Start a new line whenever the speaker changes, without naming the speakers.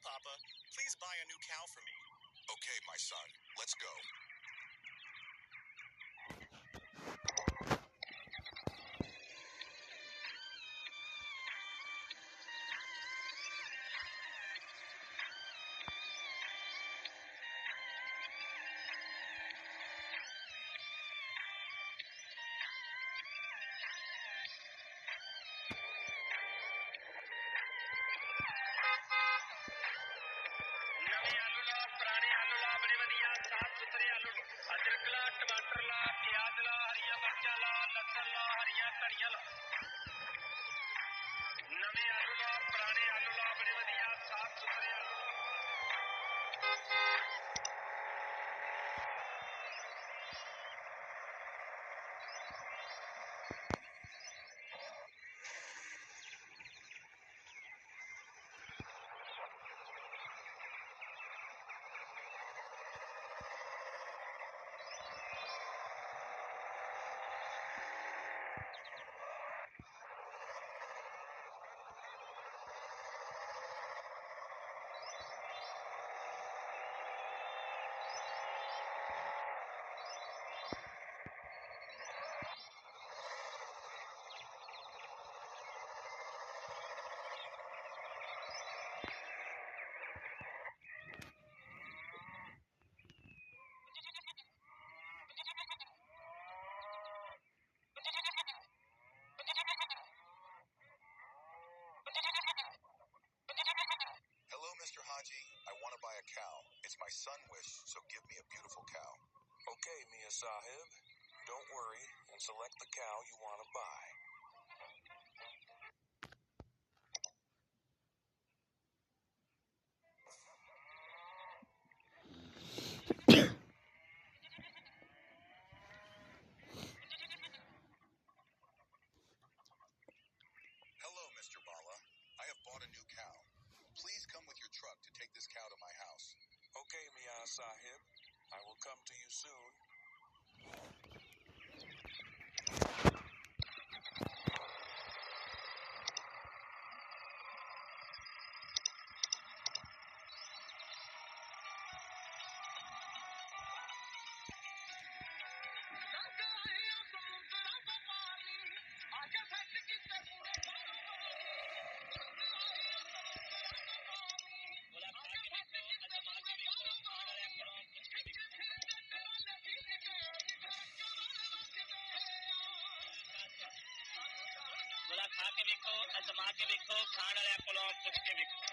Papa. Please buy a new cow for me.
Okay, my son. Let's go.
नवे आलू ला पुराने आलू ला बड़े वधिया साफ सुथरे आलू अदरक ला टमाटर ला प्याज ला हरिया मिर्चा ला लसन ला हरिया धनिया ला नवे आलू ला पुराने आलू ला बड़े वधिया साफ सुथरे आलू
Hello, Mr. Haji. I want to buy a cow. It's my son wish, so give me a beautiful cow.
Okay, Mia Sahib. Don't worry and select the cow you want to buy.
Hello, Mr. Bala. I have bought a new cow. Please come with your truck to take this cow to my house.
Okay, Mia Sahib. I will come to you soon.
खा के देखो, आजमा के देखो, खाने वाले कोलों पुछ के देखो।